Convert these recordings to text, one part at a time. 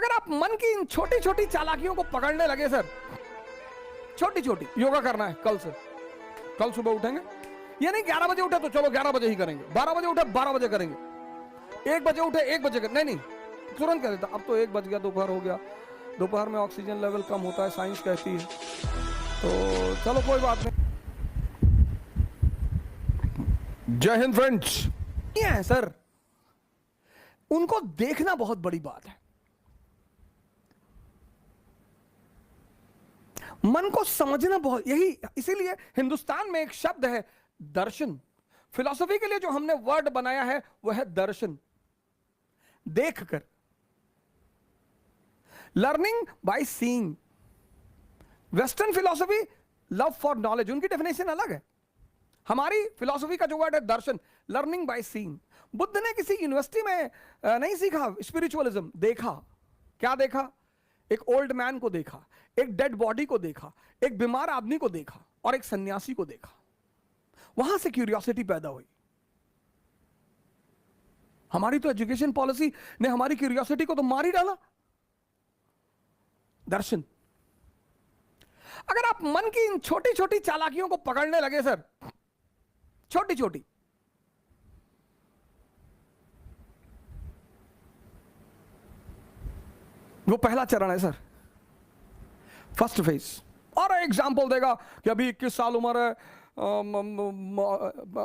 अगर आप मन की इन छोटी छोटी चालाकियों को पकड़ने लगे सर, छोटी छोटी, योगा करना है कल से, कल सुबह उठेंगे, ये नहीं 11 बजे उठे तो चलो 11 बजे ही करेंगे, 12 बजे उठे 12 बजे करेंगे, 1 बजे उठे 1 बजे करेंगे, नहीं तुरंत कह देता अब तो 1 बज गया, दोपहर हो गया, दोपहर में ऑक्सीजन लेवल कम होता है, साइंस कहती है, तो चलो कोई बात नहीं। जय हिंद फ्रेंड्स। ये है सर, उनको देखना बहुत बड़ी बात है, मन को समझना बहुत, यही इसीलिए हिंदुस्तान में एक शब्द है दर्शन। फिलॉसफी के लिए जो हमने वर्ड बनाया है वह है दर्शन, देखकर, learning by seeing. Western philosophy love for knowledge, उनकी डेफिनेशन अलग है। हमारी फिलॉसफी का जो वर्ड है दर्शन, लर्निंग बाय सीइंग। बुद्ध ने किसी यूनिवर्सिटी में नहीं सीखा स्पिरिचुअलिज्म, देखा। क्या देखा? एक ओल्ड मैन को देखा, एक डेड बॉडी को देखा, एक बीमार आदमी को देखा और एक सन्यासी को देखा। वहां से क्यूरियोसिटी पैदा हुई। हमारी तो एजुकेशन पॉलिसी ने हमारी क्यूरियोसिटी को तो मार ही डाला। दर्शन। अगर आप मन की इन छोटी छोटी चालाकियों को पकड़ने लगे सर, छोटी छोटी, वो पहला चरण है सर, फर्स्ट फेज। और एग्जाम्पल देगा कि अभी 21 साल उम्र है,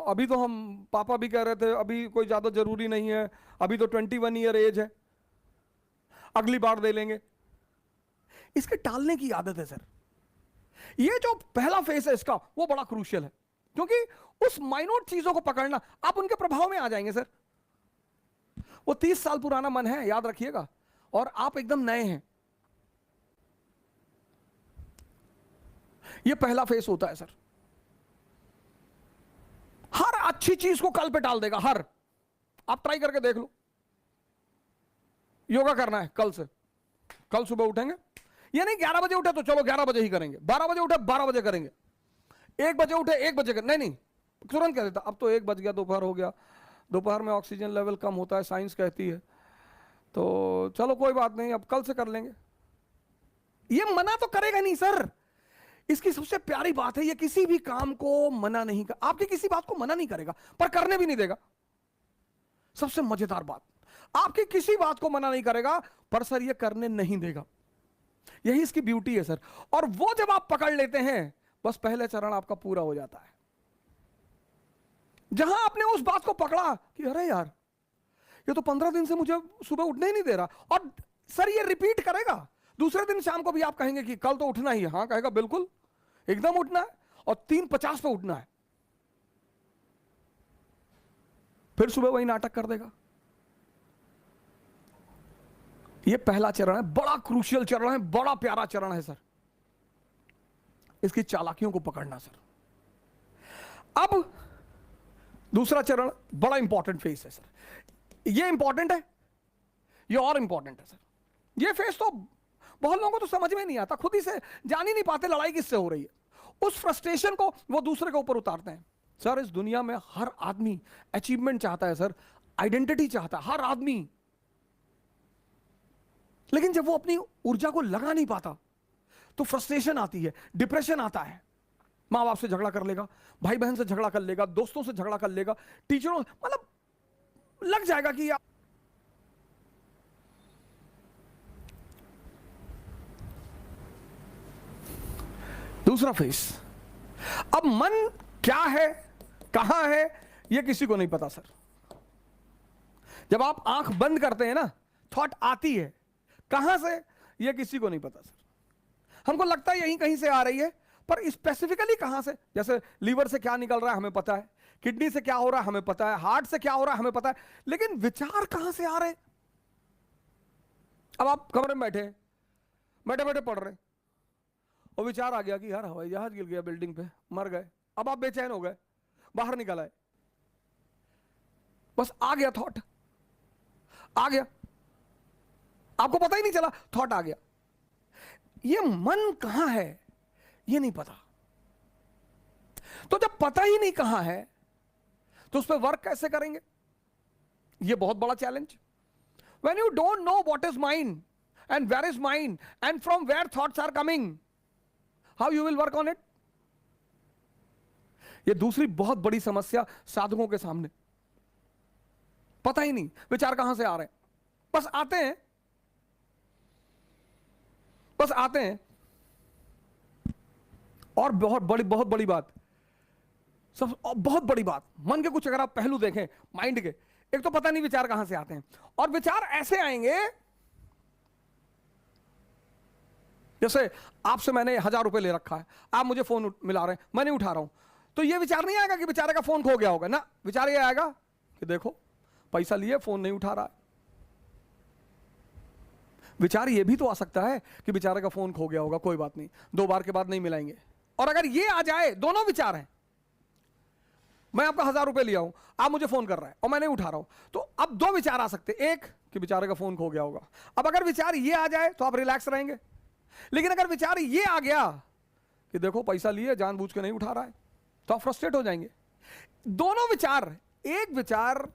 अभी तो हम पापा भी कह रहे थे अभी कोई ज्यादा जरूरी नहीं है, अभी तो 21 ईयर एज है, अगली बार दे लेंगे। इसके टालने की आदत है सर। ये जो पहला फेज है इसका, वो बड़ा क्रूशियल है, क्योंकि उस माइन्यूट चीजों को पकड़ना, आप उनके प्रभाव में आ जाएंगे सर। वो 30 साल पुराना मन है, याद रखिएगा, और आप एकदम नए हैं। ये पहला फेस होता है सर। हर अच्छी चीज को कल पे टाल देगा, हर। आप ट्राई करके देख लो। योगा करना है कल से, कल सुबह उठेंगे, ये नहीं 11 बजे उठे तो चलो 11 बजे ही करेंगे, 12 बजे उठे 12 बजे करेंगे, 1 बजे उठे 1 बजे करेंगे, नहीं तुरंत कह देता अब तो 1 बज गया, दोपहर हो गया, दोपहर में ऑक्सीजन लेवल कम होता है, साइंस कहती है, तो चलो कोई बात नहीं, अब कल से कर लेंगे। ये मना तो करेगा नहीं सर। इसकी सबसे प्यारी बात है, ये किसी भी काम को मना नहीं कर, आपकी किसी बात को मना नहीं करेगा, पर करने भी नहीं देगा। सबसे मजेदार बात, आपकी किसी बात को मना नहीं करेगा, पर सर ये करने नहीं देगा। यही इसकी ब्यूटी है सर। और वो जब आप पकड़ लेते हैं, बस पहले चरण आपका पूरा हो जाता है। जहां आपने उस बात को पकड़ा कि अरे यार, ये तो 15 दिन से मुझे सुबह उठने ही नहीं दे रहा, और सर ये रिपीट करेगा। दूसरे दिन शाम को भी आप कहेंगे कि कल तो उठना ही है, हाँ कहेगा बिल्कुल एकदम उठना है, और 3:50 पे उठना है। फिर सुबह वही नाटक कर देगा। ये पहला चरण है, बड़ा क्रूशियल चरण है, बड़ा प्यारा चरण है सर, इसकी चालाकियों को पकड़ना सर। अब दूसरा चरण बड़ा इंपॉर्टेंट फेस है सर। ये इंपॉर्टेंट है, ये और इंपॉर्टेंट है सर। ये फेस तो बहुत लोगों को तो समझ में नहीं आता, खुद ही से जान ही नहीं पाते लड़ाई किससे हो रही है। उस फ्रस्ट्रेशन को वो दूसरे के ऊपर उतारते हैं। सर इस दुनिया में हर आदमी अचीवमेंट चाहता है सर, आइडेंटिटी चाहता है हर आदमी, लेकिन जब वो अपनी ऊर्जा को लगा नहीं पाता तो फ्रस्ट्रेशन आती है, डिप्रेशन आता है। माँ बाप से झगड़ा कर लेगा, भाई बहन से झगड़ा कर लेगा, दोस्तों से झगड़ा कर लेगा, टीचरों, मतलब लग जाएगा कि यार। दूसरा फेस, अब मन क्या है, कहां है, यह किसी को नहीं पता सर। जब आप आंख बंद करते हैं ना, थॉट आती है, कहां से यह किसी को नहीं पता सर। हमको लगता है यहीं कहीं से आ रही है, पर स्पेसिफिकली कहां से, जैसे लीवर से क्या निकल रहा है हमें पता है, किडनी से क्या हो रहा है हमें पता है, हार्ट से क्या हो रहा है हमें पता है, लेकिन विचार कहां से आ रहे। अब आप कमरे में बैठे बैठे पढ़ रहे, और विचार आ गया कि यार हवाई जहाज गिर गया बिल्डिंग पे, मर गए। अब आप बेचैन हो गए, बाहर निकल आए, बस आ गया थॉट, आ गया, आपको पता ही नहीं चला, थॉट आ गया। ये मन कहां है ये नहीं पता। तो जब पता ही नहीं कहां है तो उस पर वर्क कैसे करेंगे? ये बहुत बड़ा challenge. When you don't know what is mind, and where is mind and from where thoughts are coming, how you will work on it. ये दूसरी बहुत बड़ी समस्या साधकों के सामने, पता ही नहीं विचार कहां से आ रहे हैं, बस आते हैं। और बहुत बड़ी बात, सब बहुत बड़ी बात, मन के कुछ अगर आप पहलू देखें माइंड के, एक तो पता नहीं विचार कहां से आते हैं, और विचार ऐसे आएंगे जैसे आपसे मैंने 1000 रुपए ले रखा है, आप मुझे फोन मिला रहे हैं, मैं नहीं उठा रहा हूं, तो ये विचार नहीं आएगा कि बेचारे का फोन खो गया होगा ना, विचार ये आएगा कि देखो पैसा लिए फोन नहीं उठा रहा है। विचार ये भी तो आ सकता है कि बेचारे का फोन खो गया होगा, कोई बात नहीं, 2 बार के बाद नहीं मिलाएंगे। और अगर ये आ जाए, दोनों विचार हैं, मैं आपका 1000 रुपए लिया हूं, आप मुझे फोन कर रहा है और मैं नहीं उठा रहा हूं, तो अब 2 विचार आ सकते, एक कि बेचारे का फोन खो गया होगा। अब अगर विचार ये आ जाए तो आप रिलैक्स रहेंगे, लेकिन अगर विचार ये आ गया कि देखो पैसा लिए जानबूझ के नहीं उठा रहा है, तो आप फ्रस्ट्रेट हो जाएंगे। दोनों विचार, एक विचार